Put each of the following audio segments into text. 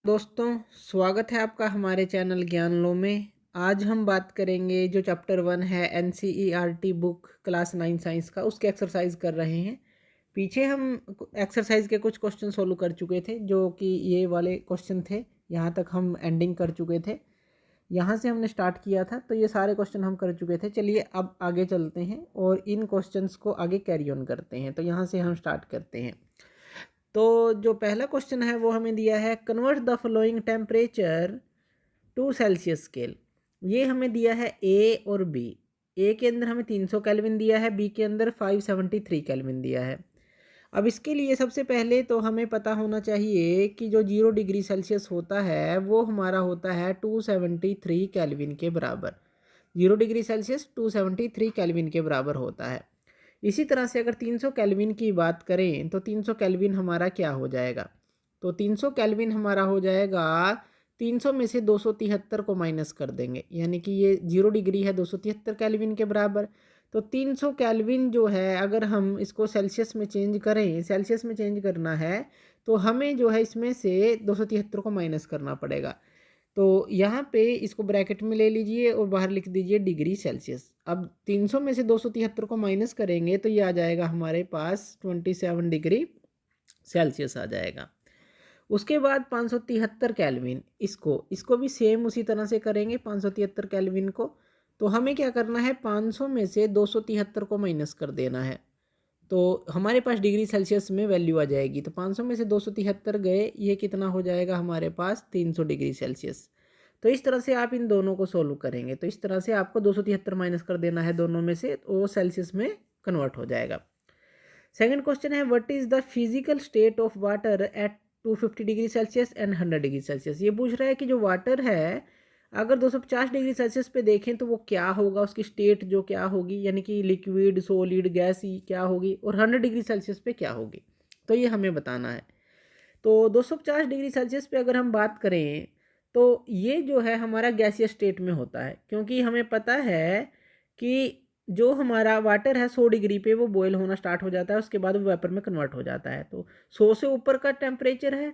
दोस्तों, स्वागत है आपका हमारे चैनल ज्ञान लो में। आज हम बात करेंगे जो चैप्टर 1 है एनसीईआरटी बुक क्लास 9 साइंस का, उसके एक्सरसाइज कर रहे हैं। पीछे हम एक्सरसाइज के कुछ क्वेश्चन सोल्व कर चुके थे, जो कि ये वाले क्वेश्चन थे। यहाँ तक हम एंडिंग कर चुके थे, यहाँ से हमने स्टार्ट किया था, तो ये सारे क्वेश्चन हम कर चुके थे। चलिए अब आगे चलते हैं और इन क्वेश्चंस को आगे कैरी ऑन करते हैं। तो यहाँ से हम स्टार्ट करते हैं। तो जो पहला क्वेश्चन है वो हमें दिया है, convert the following temperature to Celsius scale. ये हमें दिया है ए और बी। ए के अंदर हमें 300 केल्विन दिया है, बी के अंदर 573 केल्विन दिया है। अब इसके लिए सबसे पहले तो हमें पता होना चाहिए कि जो 0 डिग्री सेल्सियस होता है वो हमारा होता है 273 केल्विन के बराबर। 0 डिग्री सेल्सियस 273 केल्विन के बराबर होता है। इसी तरह से अगर 300 केल्विन की बात करें तो 300 केल्विन हमारा क्या हो जाएगा? तो 300 केल्विन हमारा हो जाएगा, 300 में से 273 को माइनस कर देंगे, यानी कि ये 0 डिग्री है 273 केल्विन के बराबर। तो 300 केल्विन जो है, अगर हम इसको सेल्सियस में चेंज करें, सेल्सियस में चेंज करना है तो हमें जो है इसमें से 273 को माइनस करना पड़ेगा। तो यहाँ पे इसको ब्रैकेट में ले लीजिए और बाहर लिख दीजिए डिग्री सेल्सियस। अब 300 में से 273 को माइनस करेंगे तो ये आ जाएगा हमारे पास 27 डिग्री सेल्सियस आ जाएगा। उसके बाद 573 केल्विन, इसको भी सेम उसी तरह से करेंगे 573 केल्विन को। तो हमें क्या करना है, 500 में से 273 को माइनस कर देना है, तो हमारे पास डिग्री सेल्सियस में वैल्यू आ जाएगी। तो 500 में से 273 गए, ये कितना हो जाएगा हमारे पास 300 डिग्री सेल्सियस। तो इस तरह से आप इन दोनों को सोल्व करेंगे। तो इस तरह से आपको 273 माइनस कर देना है दोनों में से, वो सेल्सियस में कन्वर्ट हो जाएगा। सेकंड क्वेश्चन है, what is the physical state of water at 250 degree Celsius and 100 degree Celsius. ये पूछ रहा है कि जो वाटर है अगर 250 डिग्री सेल्सियस पे देखें तो वो क्या होगा, उसकी स्टेट जो क्या होगी, यानी कि लिक्विड, सॉलिड, गैस क्या होगी, और 100 डिग्री सेल्सियस पे क्या होगी, तो ये हमें बताना है। तो 250 डिग्री सेल्सियस पे अगर हम बात करें तो ये जो है हमारा गैसीय स्टेट में होता है, क्योंकि हमें पता है कि जो हमारा वाटर है 100 डिग्री पे वो बॉयल होना स्टार्ट हो जाता है, उसके बाद वो वेपर में कन्वर्ट हो जाता है। तो 100 से ऊपर का टेम्परेचर है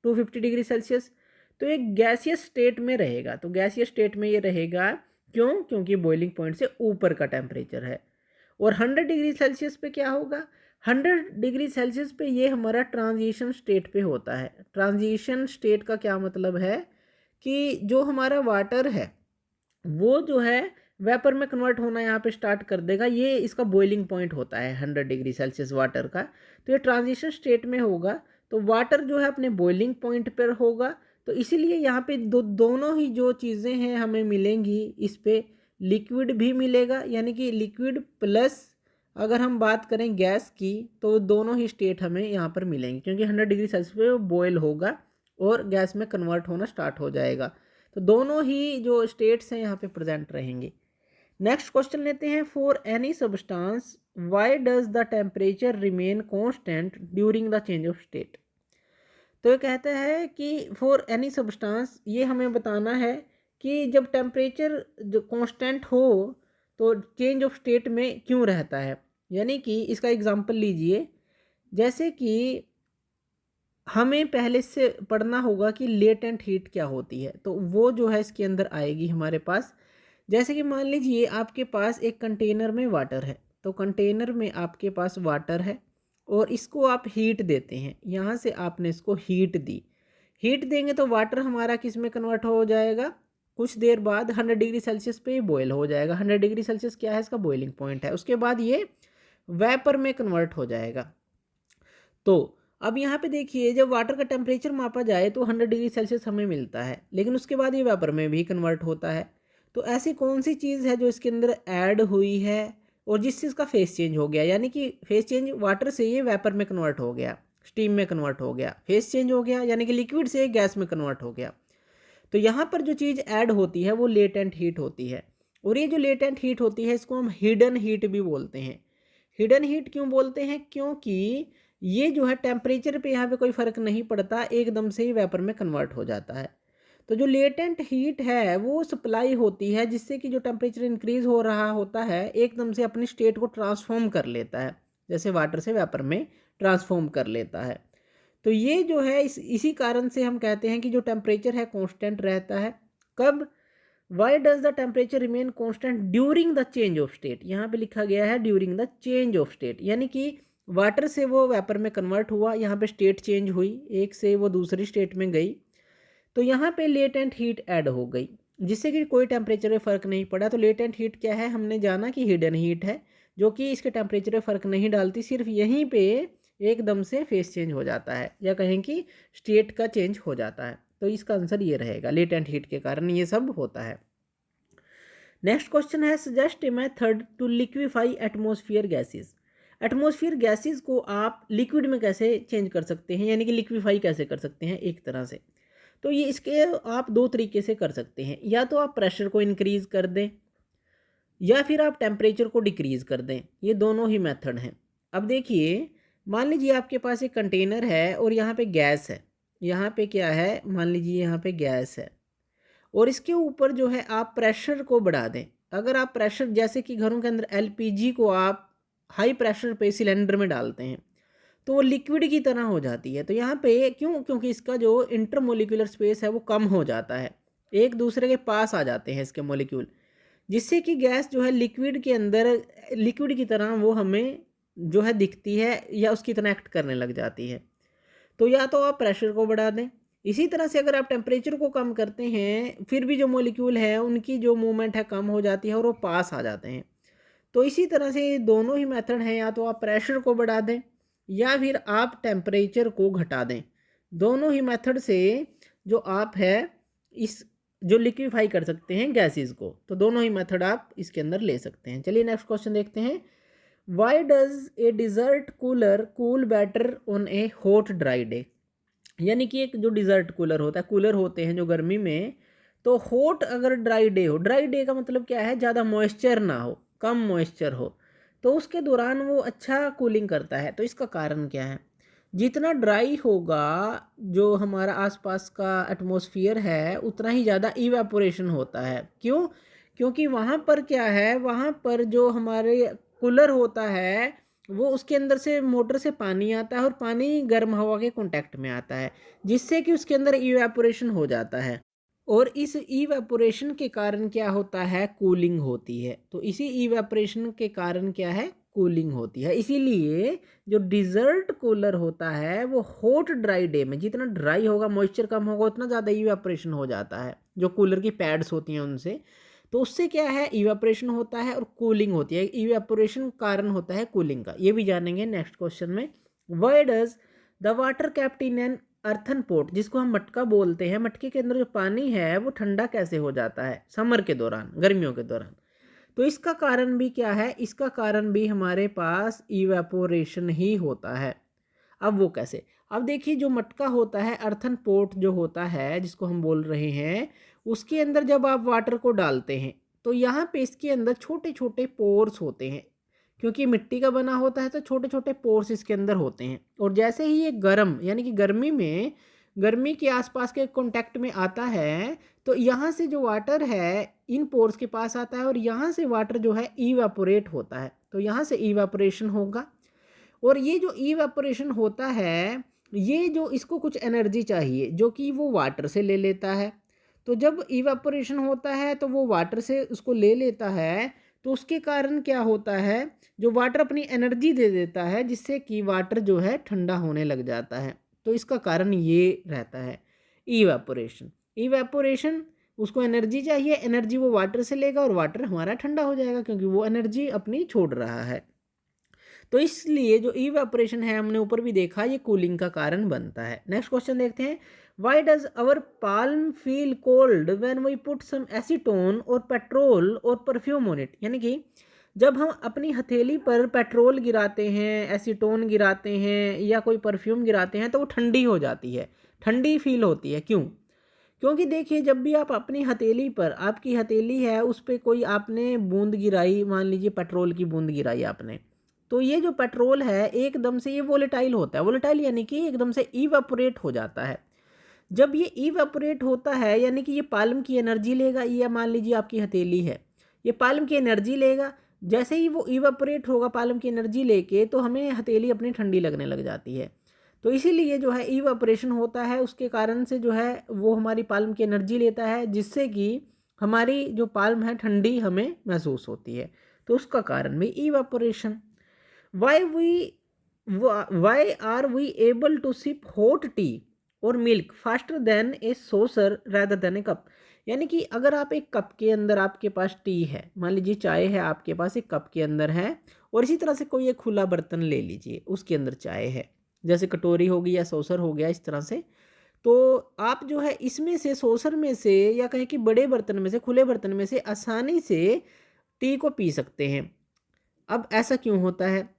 250 डिग्री सेल्सियस, तो ये गैसियस स्टेट में रहेगा। तो गैसियस स्टेट में ये रहेगा, क्योंकि बॉइलिंग पॉइंट से ऊपर का टेम्परेचर है। और 100 डिग्री सेल्सियस पे क्या होगा, 100 डिग्री सेल्सियस पे ये हमारा ट्रांजिशन स्टेट पे होता है। ट्रांजिशन स्टेट का क्या मतलब है कि जो हमारा वाटर है वो जो है वेपर में कन्वर्ट होना यहाँ पे स्टार्ट कर देगा। ये इसका बॉइलिंग पॉइंट होता है 100 डिग्री सेल्सियस वाटर का। तो ये ट्रांजिशन स्टेट में होगा, तो वाटर जो है अपने बॉइलिंग पॉइंट पर होगा। तो इसीलिए यहाँ पे दोनों ही जो चीज़ें हैं हमें मिलेंगी, इस पे लिक्विड भी मिलेगा, यानी कि लिक्विड प्लस अगर हम बात करें गैस की तो दोनों ही स्टेट हमें यहाँ पर मिलेंगे, क्योंकि 100 डिग्री सेल्सियस पे वो बॉयल होगा और गैस में कन्वर्ट होना स्टार्ट हो जाएगा। तो दोनों ही जो स्टेट्स हैं यहाँ पे प्रेजेंट रहेंगे। नेक्स्ट क्वेश्चन लेते हैं, for any substance why does the temperature remain constant during the change of state. तो ये कहता है कि फॉर एनी सब्सटेंस, ये हमें बताना है कि जब टेम्परेचर जो कांस्टेंट हो तो चेंज ऑफ स्टेट में क्यों रहता है। यानी कि इसका एग्जांपल लीजिए, जैसे कि हमें पहले से पढ़ना होगा कि लेटेंट हीट क्या होती है, तो वो जो है इसके अंदर आएगी हमारे पास। जैसे कि मान लीजिए आपके पास एक कंटेनर में वाटर है, तो कंटेनर में आपके पास वाटर है और इसको आप हीट देते हैं, यहाँ से आपने इसको हीट दी। हीट देंगे तो वाटर हमारा किस में कन्वर्ट हो जाएगा, कुछ देर बाद 100 डिग्री सेल्सियस पे बॉयल हो जाएगा। 100 डिग्री सेल्सियस क्या है, इसका बॉइलिंग पॉइंट है। उसके बाद ये वेपर में कन्वर्ट हो जाएगा। तो अब यहाँ पे देखिए, जब वाटर का टेम्परेचर मापा जाए तो 100 डिग्री सेल्सियस हमें मिलता है, लेकिन उसके बाद ये वेपर में भी कन्वर्ट होता है। तो ऐसी कौन सी चीज़ है जो इसके अंदर ऐड हुई है और जिससे इसका फेस चेंज हो गया, यानी कि फेस चेंज वाटर से ये वेपर में कन्वर्ट हो गया, स्टीम में कन्वर्ट हो गया, फेस चेंज हो गया, यानी कि लिक्विड से गैस में कन्वर्ट हो गया। तो यहाँ पर जो चीज़ ऐड होती है वो लेटेंट हीट होती है। और ये जो लेटेंट हीट होती है इसको हम हिडन हीट भी बोलते हैं। हिडन हीट क्यों बोलते हैं, क्योंकि ये जो है टेम्परेचर पे यहाँ पे कोई फ़र्क नहीं पड़ता, एकदम से ही वेपर में कन्वर्ट हो जाता है। तो जो लेटेंट हीट है वो सप्लाई होती है, जिससे कि जो टेम्परेचर इंक्रीज़ हो रहा होता है एकदम से अपनी स्टेट को ट्रांसफॉर्म कर लेता है, जैसे वाटर से वेपर में ट्रांसफॉर्म कर लेता है। तो ये जो है इसी कारण से हम कहते हैं कि जो टेम्परेचर है कांस्टेंट रहता है। कब? Why does the temperature remain constant during the change of state. यहाँ पे लिखा गया है during the change of state, यानी कि वाटर से वो वेपर में कन्वर्ट हुआ, यहाँ पे स्टेट चेंज हुई, एक से वो दूसरी स्टेट में गई, तो यहाँ पे लेटेंट हीट ऐड हो गई, जिससे कि कोई टेम्परेचर में फ़र्क नहीं पड़ा। तो लेटेंट हीट क्या है? हमने जाना कि हिडन हीट है, जो कि इसके टेम्परेचर में फ़र्क नहीं डालती, सिर्फ यहीं पे एकदम से फेस चेंज हो जाता है, या कहें कि स्टेट का चेंज हो जाता है। तो इसका आंसर ये रहेगा, लेटेंट हीट के कारण ये सब होता है। नेक्स्ट क्वेश्चन है, suggest a method to liquefy atmosphere gases. Atmosphere gases को आप लिक्विड में कैसे चेंज कर सकते हैं, यानी कि लिक्विफाई कैसे कर सकते हैं एक तरह से। तो ये इसके आप दो तरीके से कर सकते हैं, या तो आप प्रेशर को इंक्रीज़ कर दें या फिर आप टेम्परेचर को डिक्रीज़ कर दें, ये दोनों ही मेथड हैं। अब देखिए, मान लीजिए आपके पास एक कंटेनर है और यहाँ पे गैस है, यहाँ पे क्या है, मान लीजिए यहाँ पे गैस है, और इसके ऊपर जो है आप प्रेशर को बढ़ा दें। अगर आप प्रेशर, जैसे कि घरों के अंदर एलपीजी को आप हाई प्रेशर पे सिलेंडर में डालते हैं, तो वो लिक्विड की तरह हो जाती है। तो यहाँ पे क्यों? क्योंकि इसका जो इंटरमोलिकुलर स्पेस है वो कम हो जाता है, एक दूसरे के पास आ जाते हैं इसके मोलिक्यूल, जिससे कि गैस जो है लिक्विड के अंदर लिक्विड की तरह वो हमें जो है दिखती है, या उसकी तरह एक्ट करने लग जाती है। तो या तो आप प्रेशर को बढ़ा दें, इसी तरह से अगर आप टेम्परेचर को कम करते हैं, फिर भी जो मोलिक्यूल है उनकी जो मूवमेंट है कम हो जाती है और वो पास आ जाते हैं। तो इसी तरह से दोनों ही मेथड हैं, या तो आप प्रेशर को बढ़ा दें या फिर आप टेम्परेचर को घटा दें। दोनों ही मेथड से जो आप है इस जो लिक्विफाई कर सकते हैं गैसेस को, तो दोनों ही मेथड आप इसके अंदर ले सकते हैं। चलिए नेक्स्ट क्वेश्चन देखते हैं। Why does a desert cooler cool better on a hot dry day. यानी कि एक जो डिज़र्ट कूलर होता है, कूलर होते हैं जो गर्मी में, तो हॉट अगर ड्राई डे हो, ड्राई डे का मतलब क्या है, ज़्यादा मॉइस्चर ना हो, कम मॉइस्चर हो, तो उसके दौरान वो अच्छा कूलिंग करता है। तो इसका कारण क्या है? जितना ड्राई होगा जो हमारा आसपास का एटमॉस्फेयर है, उतना ही ज़्यादा इवेपोरेशन होता है। क्यों? क्योंकि वहाँ पर क्या है, वहाँ पर जो हमारे कूलर होता है वो उसके अंदर से मोटर से पानी आता है और पानी गर्म हवा के कांटेक्ट में आता है, जिससे कि उसके अंदर इवेपोरेशन हो जाता है, और इस इवेपोरेशन के कारण क्या होता है, कूलिंग होती है। तो इसी इवेपोरेशन के कारण क्या है, कूलिंग होती है। इसीलिए जो डिज़र्ट कूलर होता है वो हॉट ड्राई डे में, जितना ड्राई होगा, मॉइस्चर कम होगा, उतना ज़्यादा इवेपोरेशन हो जाता है जो कूलर की पैड्स होती हैं उनसे। तो उससे क्या है, इवेपोरेशन होता है और कूलिंग होती है। इवेपोरेशन कारण होता है कूलिंग का, ये भी जानेंगे नेक्स्ट क्वेश्चन में। Why does the water kept in an earthen pot, जिसको हम मटका बोलते हैं, मटके के अंदर जो पानी है वो ठंडा कैसे हो जाता है समर के दौरान, गर्मियों के दौरान? तो इसका कारण भी क्या है, इसका कारण भी हमारे पास इवेपोरेशन ही होता है। अब वो कैसे? अब देखिए, जो मटका होता है, अर्थन पोट जो होता है जिसको हम बोल रहे हैं, उसके अंदर जब आप वाटर को डालते हैं तो यहाँ पे इसके अंदर छोटे छोटे पोर्स होते हैं, क्योंकि मिट्टी का बना होता है तो छोटे छोटे पोर्स इसके अंदर होते हैं। और जैसे ही ये गर्म, यानी कि गर्मी में, गर्मी के आसपास के कांटेक्ट में आता है, तो यहाँ से जो वाटर है इन पोर्स के पास आता है और यहाँ से वाटर जो है इवेपोरेट होता है। तो यहाँ से इवेपोरेशन होगा, और ये जो इवेपोरेशन होता है, ये जो इसको कुछ एनर्जी चाहिए जो कि वो वाटर से ले लेता है। तो जब इवेपोरेशन होता है तो वो वाटर से उसको ले लेता है, तो उसके कारण क्या होता है, जो वाटर अपनी एनर्जी दे देता है, जिससे कि वाटर जो है ठंडा होने लग जाता है। तो इसका कारण ये रहता है इवेपोरेशन। इवेपोरेशन, उसको एनर्जी चाहिए, एनर्जी वो वाटर से लेगा और वाटर हमारा ठंडा हो जाएगा, क्योंकि वो एनर्जी अपनी छोड़ रहा है। तो इसलिए जो इवेपोरेशन है, हमने ऊपर भी देखा, ये कूलिंग का कारण बनता है। नेक्स्ट क्वेश्चन देखते हैं। Why does our palm feel cold when we put some acetone और पेट्रोल और परफ्यूम ऑन इट। यानी कि जब हम अपनी हथेली पर पेट्रोल गिराते हैं, एसीटोन गिराते हैं या कोई परफ्यूम गिराते हैं, तो वो ठंडी हो जाती है, ठंडी फील होती है। क्यों? क्योंकि देखिए, जब भी आप अपनी हथेली पर, आपकी हथेली है उस पर कोई आपने बूंद गिराई, मान लीजिए पेट्रोल की बूंद गिराई आपने, तो ये जो पेट्रोल है एकदम से ये वोलेटाइल होता है। वोलेटाइल यानी कि एकदम से इवेपोरेट हो जाता है। जब ये इवेपोरेट होता है, यानी कि ये पाल्म की एनर्जी लेगा, ये मान लीजिए आपकी हथेली है, ये पाल्म की एनर्जी लेगा। जैसे ही वो इवेपोरेट होगा पाल्म की एनर्जी लेके, तो हमें हथेली अपनी ठंडी लगने लग जाती है। तो इसीलिए जो है इवेपोरेशन होता है, उसके कारण से जो है वो हमारी पाल्म की एनर्जी लेता है, जिससे कि हमारी जो पाल्म है ठंडी हमें महसूस होती है। तो उसका कारण भी evaporation. Why are we able to sip hot tea और milk faster than a saucer rather than a cup. यानी कि अगर आप एक कप के अंदर आपके पास टी है, मान लीजिए चाय है आपके पास एक कप के अंदर है, और इसी तरह से कोई एक खुला बर्तन ले लीजिए उसके अंदर चाय है, जैसे कटोरी होगी या सोसर हो गया इस तरह से। तो आप जो है इसमें से सोसर में से या कहें कि बड़े बर्तन में से, खुले बर्तन में से आसानी से टी को पी सकते हैं। अब ऐसा क्यों होता है?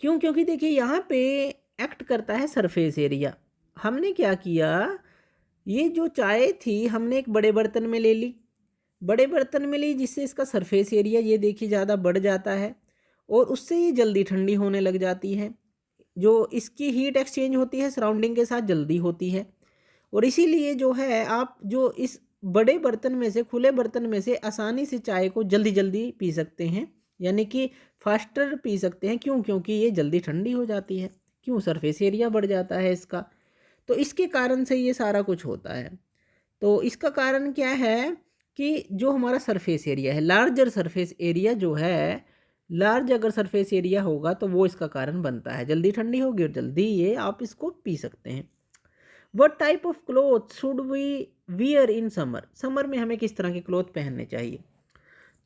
क्योंकि देखिए यहाँ पे एक्ट करता है सरफेस एरिया। हमने क्या किया, ये जो चाय थी हमने एक बड़े बर्तन में ले ली, बड़े बर्तन में ली, जिससे इसका सरफेस एरिया ये देखिए ज़्यादा बढ़ जाता है और उससे ये जल्दी ठंडी होने लग जाती है। जो इसकी हीट एक्सचेंज होती है सराउंडिंग के साथ जल्दी होती है, और इसीलिए जो है आप जो इस बड़े बर्तन में से, खुले बर्तन में से आसानी से चाय को जल्दी जल्दी पी सकते हैं, यानी कि फास्टर पी सकते हैं। क्यों? क्योंकि ये जल्दी ठंडी हो जाती है। क्यों? सरफेस एरिया बढ़ जाता है इसका। तो इसके कारण से ये सारा कुछ होता है। तो इसका कारण क्या है कि जो हमारा सरफेस एरिया है, लार्जर सरफेस एरिया जो है, लार्ज अगर सरफेस एरिया होगा तो वो इसका कारण बनता है, जल्दी ठंडी होगी और जल्दी ये आप इसको पी सकते हैं। What type of cloth should we wear in summer? Summer में हमें किस तरह के क्लोथ पहनने चाहिए?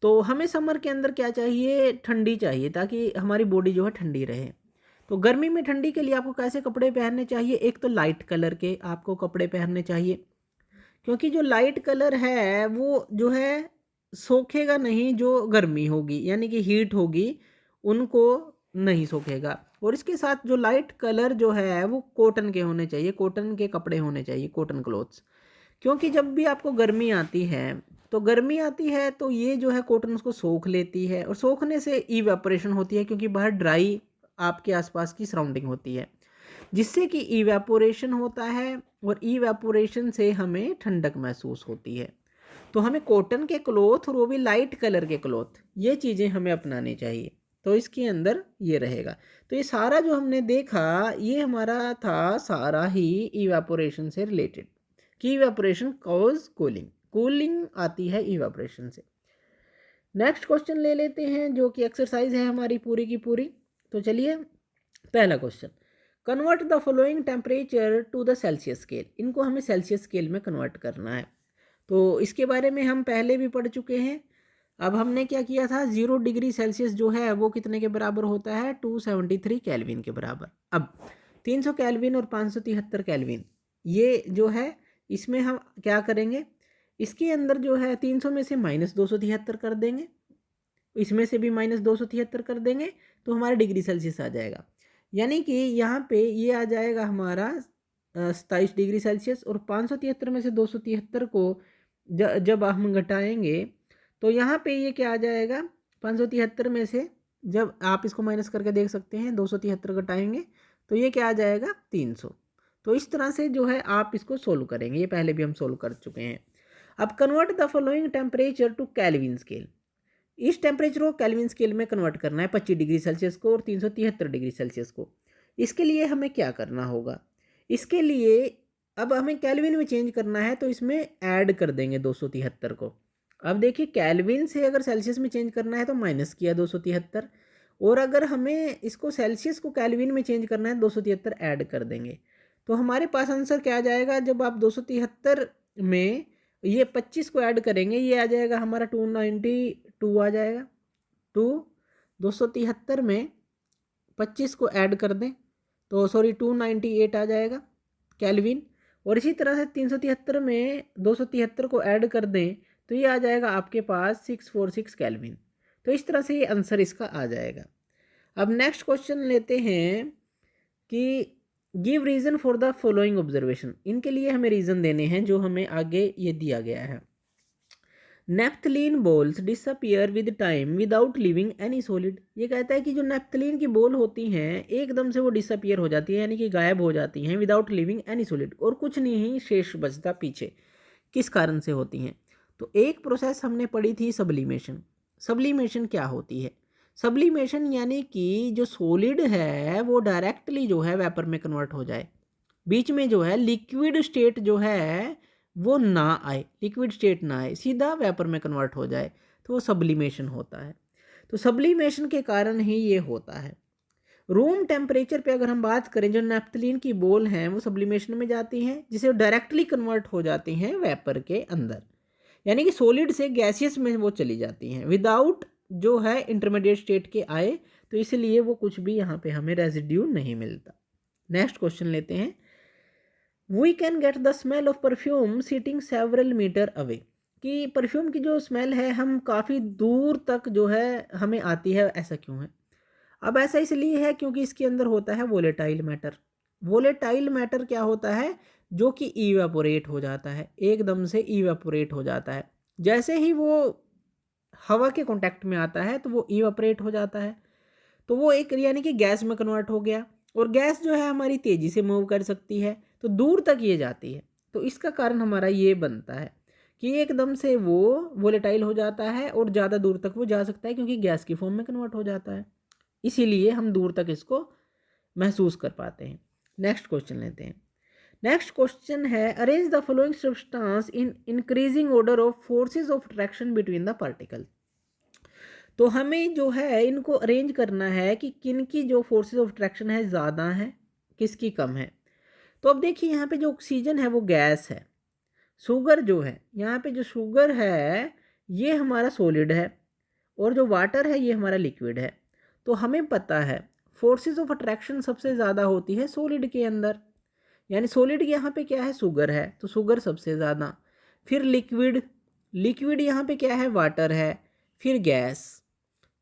तो हमें समर के अंदर क्या चाहिए? ठंडी चाहिए, ताकि हमारी बॉडी जो है ठंडी रहे। तो गर्मी में ठंडी के लिए आपको कैसे कपड़े पहनने चाहिए? एक तो लाइट कलर के आपको कपड़े पहनने चाहिए, क्योंकि जो लाइट कलर है वो जो है सोखेगा नहीं, जो गर्मी होगी यानी कि हीट होगी उनको नहीं सोखेगा। और इसके साथ जो लाइट कलर जो है वो कॉटन के होने चाहिए, कॉटन के कपड़े होने चाहिए, कॉटन क्लोथ्स। क्योंकि जब भी आपको गर्मी आती है, तो गर्मी आती है तो ये जो है कॉटन उसको सोख लेती है, और सोखने से इवेपोरेशन होती है, क्योंकि बाहर ड्राई आपके आसपास की सराउंडिंग होती है, जिससे कि इवेपोरेशन होता है, और इवेपोरेशन से हमें ठंडक महसूस होती है। तो हमें कॉटन के क्लोथ और वो भी लाइट कलर के क्लोथ, ये चीज़ें हमें अपनानी चाहिए। तो इसके अंदर ये रहेगा। तो ये सारा जो हमने देखा ये हमारा था सारा ही इवेपोरेशन से रिलेटेड, कि इवेपोरेशन कॉज कूलिंग, कूलिंग आती है इवेपोरेशन से। नेक्स्ट क्वेश्चन ले लेते हैं, जो कि एक्सरसाइज है हमारी पूरी की पूरी। तो चलिए पहला question, convert the following temperature to the Celsius scale. इनको हमें सेल्सियस स्केल में कन्वर्ट करना है। तो इसके बारे में हम पहले भी पढ़ चुके हैं। अब हमने क्या किया था, 0 डिग्री सेल्सियस जो है वो कितने के बराबर होता है? 273 केल्विन के बराबर। अब 300 केल्विन और 573 केल्विन, ये जो है इसमें हम क्या करेंगे, इसके अंदर जो है 300 में से -273 कर देंगे, इसमें से भी -273 कर देंगे, तो हमारा डिग्री सेल्सियस आ जाएगा। यानी कि यहाँ पे ये आ जाएगा हमारा 27 डिग्री सेल्सियस, और 573 में से 273 को जब हम घटाएंगे तो यहाँ पे ये क्या आ जाएगा, 573 में से जब आप इसको माइनस करके देख सकते हैं, 273 घटाएंगे तो ये क्या आ जाएगा, 300। तो इस तरह से जो है आप इसको सोल्व करेंगे, ये पहले भी हम सोल्व कर चुके हैं। अब convert the following temperature to Kelvin scale. इस टेम्परेचर को केल्विन स्केल में कन्वर्ट करना है, 25 डिग्री सेल्सियस को और 373 डिग्री सेल्सियस को। इसके लिए हमें क्या करना होगा, इसके लिए अब हमें केल्विन में चेंज करना है, तो इसमें ऐड कर देंगे 273 को। अब देखिए केल्विन से अगर सेल्सियस में चेंज करना है तो माइनस किया 273, और अगर हमें इसको सेल्सियस को केल्विन में चेंज करना है 273 ऐड कर देंगे। तो हमारे पास आंसर क्या आ जाएगा, जब आप 273 में ये 25 को ऐड करेंगे, ये आ जाएगा हमारा 292 आ जाएगा। 273 में 25 को ऐड कर दें तो 298 आ जाएगा केल्विन, और इसी तरह से 373 में 273 को ऐड कर दें तो ये आ जाएगा आपके पास 646 केल्विन। तो इस तरह से ये आंसर इसका आ जाएगा। अब नेक्स्ट क्वेश्चन लेते हैं कि give reason for the following observation. इनके लिए हमें रीज़न देने हैं जो हमें आगे ये दिया गया है। Naphthalene balls disappear with time without leaving any solid. ये कहता है कि जो नेप्थलीन की बॉल होती हैं एकदम से वो डिसअपियर हो जाती है, यानी कि गायब हो जाती हैं, विदाउट लिविंग एनी सॉलिड, और कुछ नहीं शेष बचता पीछे। किस कारण से होती हैं? तो एक प्रोसेस हमने पढ़ी थी सब्लिमेशन। सब्लिमेशन क्या होती है? सब्लिमेशन यानी कि जो सॉलिड है वो डायरेक्टली जो है वेपर में कन्वर्ट हो जाए, बीच में जो है लिक्विड स्टेट जो है वो ना आए, लिक्विड स्टेट ना आए, सीधा वेपर में कन्वर्ट हो जाए, तो वो सब्लिमेशन होता है। तो सब्लिमेशन के कारण ही ये होता है। रूम टेम्परेचर पे अगर हम बात करें, जो नेफ्थलीन की बोल हैं वो सब्लिमेशन में जाती हैं, जिसे डायरेक्टली कन्वर्ट हो जाती हैं वेपर के अंदर, यानी कि सॉलिड से गैसियस में वो चली जाती हैं विदाउट जो है इंटरमीडिएट स्टेट के आए, तो इसलिए वो कुछ भी यहाँ पे हमें रेजिड्यू नहीं मिलता। नेक्स्ट क्वेश्चन लेते हैं। We can get the smell of perfume sitting several metre away, कि परफ्यूम की जो स्मेल है हम काफ़ी दूर तक जो है हमें आती है, ऐसा क्यों है? अब ऐसा इसलिए है क्योंकि इसके अंदर होता है वोलेटाइल मैटर। वोलेटाइल मैटर क्या होता है? जो कि इवेपोरेट हो जाता है, एकदम से इवेपोरेट हो जाता है। जैसे ही वो हवा के कांटेक्ट में आता है तो वो इवेपोरेट हो जाता है, तो वो एक यानी कि गैस में कन्वर्ट हो गया। और गैस जो है हमारी तेज़ी से मूव कर सकती है, तो दूर तक ये जाती है। तो इसका कारण हमारा ये बनता है कि एकदम से वो वोलेटाइल हो जाता है और ज़्यादा दूर तक वो जा सकता है, क्योंकि गैस की फॉर्म में कन्वर्ट हो जाता है, इसीलिए हम दूर तक इसको महसूस कर पाते हैं। नेक्स्ट क्वेश्चन लेते हैं। नेक्स्ट क्वेश्चन है, arrange the following substance in increasing order of forces of attraction between the particle. तो हमें जो है इनको अरेंज करना है कि किन की जो फोर्सेस ऑफ अट्रैक्शन है ज़्यादा है, किसकी कम है। तो अब देखिए यहाँ पे जो ऑक्सीजन है वो गैस है, शुगर जो है यहाँ पे जो शुगर है ये हमारा सॉलिड है, और जो वाटर है ये हमारा लिक्विड है। तो हमें पता है फोर्सेस ऑफ अट्रैक्शन सबसे ज़्यादा होती है सॉलिड के अंदर, यानी सॉलिड यहाँ पे क्या है? शुगर है, तो शुगर सबसे ज़्यादा। फिर लिक्विड, लिक्विड यहाँ पे क्या है? वाटर है। फिर गैस,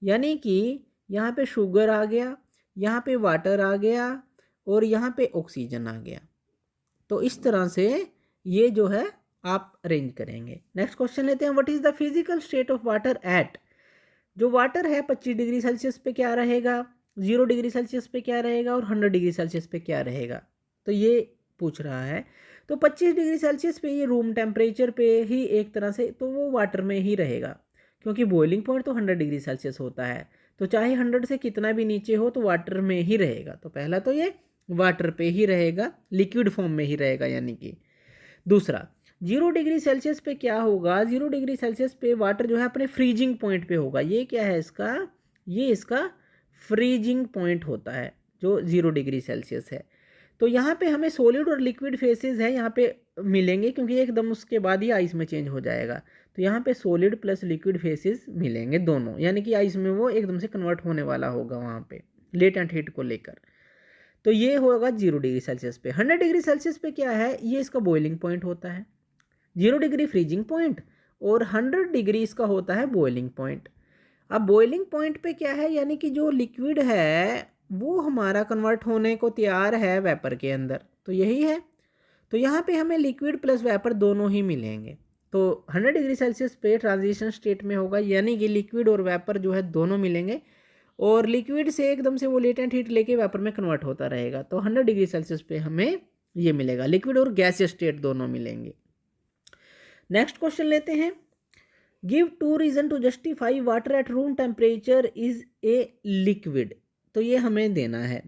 यानी कि यहाँ पे शुगर आ गया, यहाँ पे वाटर आ गया, और यहाँ पे ऑक्सीजन आ गया। तो इस तरह से ये जो है आप अरेंज करेंगे। नेक्स्ट क्वेश्चन लेते हैं। What is the physical state of water at, जो वाटर है 25 डिग्री सेल्सियस पे क्या रहेगा, 0 डिग्री सेल्सियस पे क्या रहेगा, और 100 डिग्री सेल्सियस पे क्या रहेगा। तो ये पूछ रहा है। तो 25 डिग्री सेल्सियस पे ये रूम टेम्परेचर पे ही एक तरह से तो वो वाटर में ही रहेगा, क्योंकि बॉइलिंग पॉइंट तो 100 डिग्री सेल्सियस होता है, तो चाहे 100 से कितना भी नीचे हो तो वाटर में ही रहेगा। तो पहला तो ये वाटर पे ही रहेगा, लिक्विड फॉर्म में ही रहेगा यानी कि। दूसरा, 0 डिग्री सेल्सियस पे क्या होगा? 0 डिग्री सेल्सियस पे वाटर जो है अपने फ्रीजिंग पॉइंट पे होगा। ये क्या है इसका? ये इसका फ्रीजिंग पॉइंट होता है जो 0 डिग्री सेल्सियस है। तो यहाँ पे हमें सॉलिड और लिक्विड फेसेस है यहाँ पे मिलेंगे, क्योंकि एकदम उसके बाद ही आइस में चेंज हो जाएगा। तो यहाँ पे सॉलिड प्लस लिक्विड फेसेस मिलेंगे दोनों, यानी कि आइस में वो एकदम से कन्वर्ट होने वाला होगा वहाँ पे लेटेंट हीट को लेकर। तो ये होगा 0 डिग्री सेल्सियस पे। 100 डिग्री सेल्सियस पे क्या है? ये इसका बॉइलिंग पॉइंट होता है। 0 डिग्री फ्रीजिंग पॉइंट और 100 डिग्री इसका होता है बॉइलिंग पॉइंट। अब बॉइलिंग पॉइंट पे क्या है? यानी कि जो लिक्विड है वो हमारा कन्वर्ट होने को तैयार है वेपर के अंदर, तो यही है। तो यहाँ पे हमें लिक्विड प्लस वेपर दोनों ही मिलेंगे। तो 100 डिग्री सेल्सियस पे ट्रांजिशन स्टेट में होगा, यानी कि लिक्विड और वेपर जो है दोनों मिलेंगे, और लिक्विड से एकदम से वो लेटेंट हीट लेके वेपर में कन्वर्ट होता रहेगा। तो 100 डिग्री सेल्सियस पे हमें ये मिलेगा, लिक्विड और गैसियस स्टेट दोनों मिलेंगे। नेक्स्ट क्वेश्चन लेते हैं। Give 2 reason to justify water at room temperature is a liquid. तो ये हमें देना है।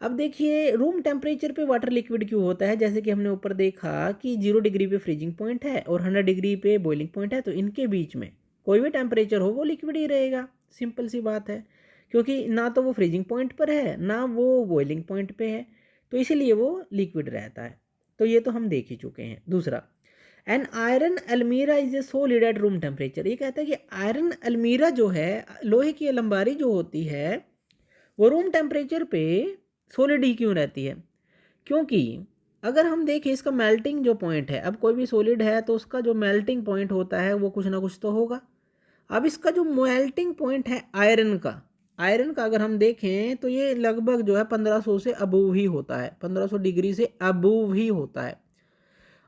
अब देखिए रूम टेम्परेचर पे वाटर लिक्विड क्यों होता है? जैसे कि हमने ऊपर देखा कि 0 डिग्री पे फ्रीजिंग पॉइंट है और 100 डिग्री पे बॉइलिंग पॉइंट है, तो इनके बीच में कोई भी टेम्परेचर हो वो लिक्विड ही रहेगा। सिंपल सी बात है, क्योंकि ना तो वो फ्रीजिंग पॉइंट पर है ना वो बॉइलिंग पॉइंट पे है, तो इसीलिए वो लिक्विड रहता है। तो ये तो हम देख ही चुके हैं। दूसरा, एन आयरन अलमीरा is a solid at room temperature. ये कहता है कि आयरन अलमीरा जो है, लोहे की अलमारी जो होती है, वो रूम टेम्परेचर पे सॉलिड ही क्यों रहती है? क्योंकि अगर हम देखें इसका मेल्टिंग जो पॉइंट है, अब कोई भी सॉलिड है तो उसका जो मेल्टिंग पॉइंट होता है वो कुछ ना कुछ तो होगा। अब इसका जो मेल्टिंग पॉइंट है आयरन का, अगर हम देखें तो ये लगभग जो है 1500 से अबूव ही होता है, 1500 डिग्री से अबूव ही होता है।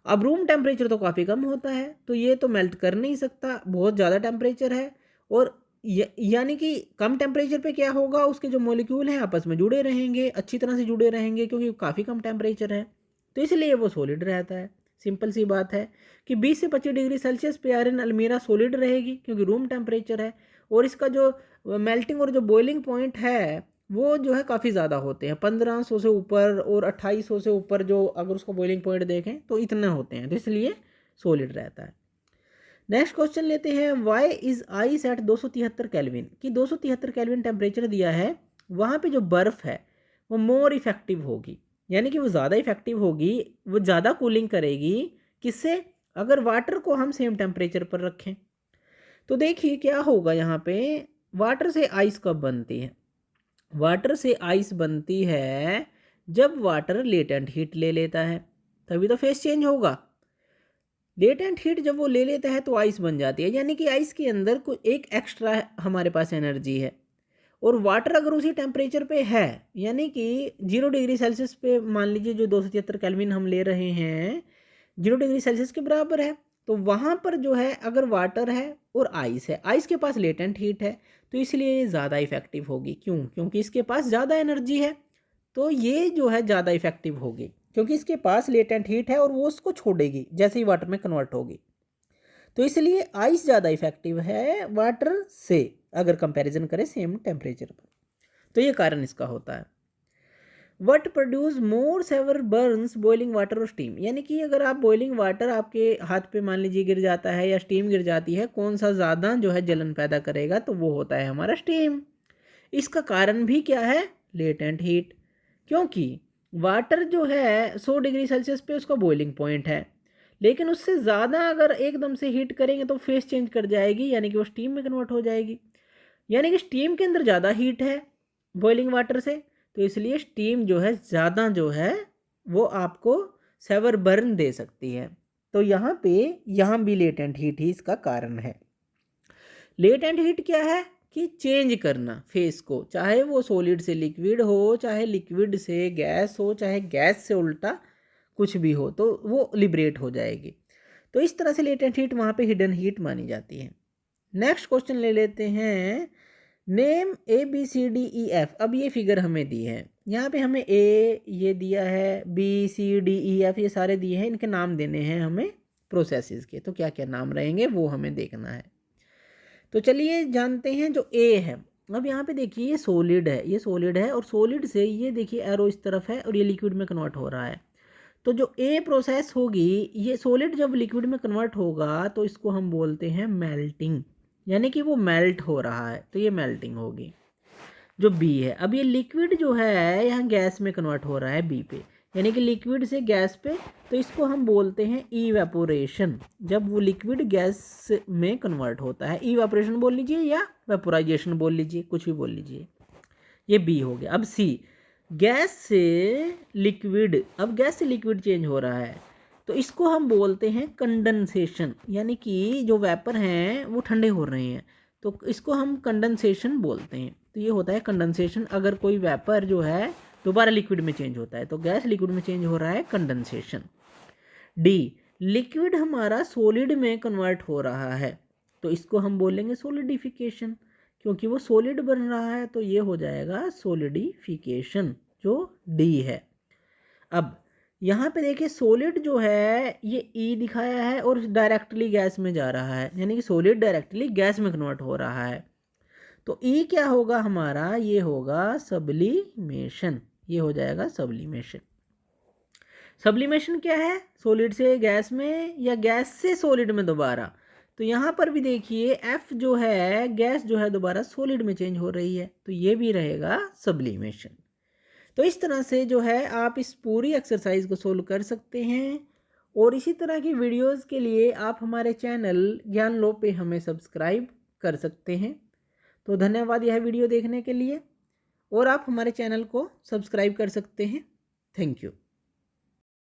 अब रूम टेम्परेचर तो काफ़ी कम होता है, तो ये तो मेल्ट कर नहीं सकता, बहुत ज़्यादा टेम्परेचर है। और यानी कि कम टेम्परेचर पे क्या होगा? उसके जो मॉलिक्यूल हैं आपस में जुड़े रहेंगे, अच्छी तरह से जुड़े रहेंगे, क्योंकि काफ़ी कम टेम्परेचर है, तो इसलिए वो सॉलिड रहता है। सिंपल सी बात है कि 20 से 25 डिग्री सेल्सियस पे आयरन अलमीरा सॉलिड रहेगी, क्योंकि रूम टेम्परेचर है, और इसका जो मेल्टिंग और जो बॉइलिंग पॉइंट है वो जो है काफ़ी ज़्यादा होते हैं, 1500 से ऊपर और 2800 से ऊपर जो अगर उसका बॉइलिंग पॉइंट देखें तो इतने होते हैं, तो इसलिए सॉलिड रहता है। नेक्स्ट क्वेश्चन लेते हैं, why is ice at 273 kelvin, कि 273 केल्विन टेम्परेचर दिया है, वहाँ पे जो बर्फ़ है वो मोर इफेक्टिव होगी, यानी कि वो ज़्यादा इफेक्टिव होगी, वो ज़्यादा कूलिंग करेगी, किससे, अगर वाटर को हम सेम टेम्परेचर पर रखें। तो देखिए क्या होगा यहाँ पे, वाटर से आइस कब बनती है, वाटर से आइस बनती है जब वाटर लेटेंट हीट ले लेता है, तभी तो फेस चेंज होगा। लेटेंट हीट जब वो ले लेता है तो आइस बन जाती है, यानी कि आइस के अंदर कोई एक एक्स्ट्रा हमारे पास एनर्जी है। और वाटर अगर उसी टेम्परेचर पे है, यानी कि 0 डिग्री सेल्सियस पे मान लीजिए जो 273 केल्विन हम ले रहे हैं 0 डिग्री सेल्सियस के बराबर है, तो वहाँ पर जो है अगर वाटर है और आइस है, आइस के पास लेटेंट हीट है, तो इसलिए ये ज़्यादा इफेक्टिव होगी। क्यों? क्योंकि इसके पास ज़्यादा एनर्जी है, तो ये जो है ज़्यादा इफेक्टिव होगी क्योंकि इसके पास लेटेंट हीट है और वो उसको छोड़ेगी जैसे ही वाटर में कन्वर्ट होगी। तो इसलिए आइस ज़्यादा इफेक्टिव है वाटर से अगर कंपैरिजन करें सेम टेम्परेचर पर, तो ये कारण इसका होता है। What produce more severe burns boiling water और स्टीम, यानी कि अगर आप बॉइलिंग वाटर आपके हाथ पे मान लीजिए गिर जाता है या स्टीम गिर जाती है, कौन सा ज़्यादा जो है जलन पैदा करेगा, तो वो होता है हमारा स्टीम। इसका कारण भी क्या है, लेटेंट हीट, क्योंकि वाटर जो है 100 डिग्री सेल्सियस पे उसका बॉइलिंग पॉइंट है, लेकिन उससे ज़्यादा अगर एकदम से हीट करेंगे तो फेस चेंज कर जाएगी, यानी कि वो स्टीम में कन्वर्ट हो जाएगी, यानी कि स्टीम के अंदर ज़्यादा हीट है बॉइलिंग वाटर से, तो इसलिए स्टीम जो है ज़्यादा जो है वो आपको सेवर बर्न दे सकती है। तो यहाँ भी लेटेंट हीट ही इसका कारण है। लेटेंट हीट क्या है कि चेंज करना फेस को, चाहे वो सॉलिड से लिक्विड हो, चाहे लिक्विड से गैस हो, चाहे गैस से उल्टा कुछ भी हो, तो वो लिबरेट हो जाएगी। तो इस तरह से लेटेंट हीट वहाँ पे हिडन हीट मानी जाती है। नेक्स्ट क्वेश्चन ले लेते हैं, नेम ABCDEF। अब ये फिगर हमें दी है, यहाँ पे हमें ए ये दिया है, BCDEF ये सारे दिए हैं, इनके नाम देने हैं हमें प्रोसेसेस के, तो क्या क्या नाम रहेंगे वो हमें देखना है। तो चलिए जानते हैं जो ए है। अब यहाँ पे देखिए ये सॉलिड है, ये सॉलिड है और सॉलिड से ये देखिए एरो इस तरफ है और ये लिक्विड में कन्वर्ट हो रहा है। तो जो ए प्रोसेस होगी, ये सॉलिड जब लिक्विड में कन्वर्ट होगा तो इसको हम बोलते हैं मेल्टिंग, यानी कि वो मेल्ट हो रहा है, तो ये मेल्टिंग होगी। जो बी है, अब ये लिक्विड जो है यहाँ गैस में कन्वर्ट हो रहा है बी पे, यानी कि लिक्विड से गैस पे, तो इसको हम बोलते हैं इवेपोरेशन, जब वो लिक्विड गैस में कन्वर्ट होता है। इवेपोरेशन बोल लीजिए या वेपोराइजेशन बोल लीजिए, कुछ भी बोल लीजिए। ये बी हो गया। अब सी, गैस से लिक्विड, अब गैस से लिक्विड चेंज हो रहा है, तो इसको हम बोलते हैं कंडेंसेशन, यानी कि जो वेपर हैं वो ठंडे हो रहे हैं, तो इसको हम कंडेंसेशन बोलते हैं। तो ये होता है कंडेंसेशन, अगर कोई वेपर जो है दोबारा लिक्विड में चेंज होता है, तो गैस लिक्विड में चेंज हो रहा है, कंडेंसेशन। डी, लिक्विड हमारा सॉलिड में कन्वर्ट हो रहा है, तो इसको हम बोलेंगे सॉलिडिफिकेशन, क्योंकि वो सॉलिड बन रहा है, तो ये हो जाएगा सॉलिडिफिकेशन, जो डी है। अब यहाँ पे देखिए सॉलिड जो है ये ई दिखाया है और डायरेक्टली गैस में जा रहा है, यानी कि सॉलिड डायरेक्टली गैस में कन्वर्ट हो रहा है, तो ई क्या होगा हमारा, ये होगा सब्लिमेशन, ये हो जाएगा सब्लिमेशन। सब्लिमेशन क्या है, सॉलिड से गैस में या गैस से सॉलिड में दोबारा, तो यहाँ पर भी देखिए एफ जो है गैस जो है दोबारा सॉलिड में चेंज हो रही है, तो ये भी रहेगा सब्लिमेशन। तो इस तरह से जो है आप इस पूरी एक्सरसाइज को सोल्व कर सकते हैं, और इसी तरह की वीडियोस के लिए आप हमारे चैनल ज्ञान लो पे हमें सब्सक्राइब कर सकते हैं। तो धन्यवाद यह वीडियो देखने के लिए, और आप हमारे चैनल को सब्सक्राइब कर सकते हैं। Thank you.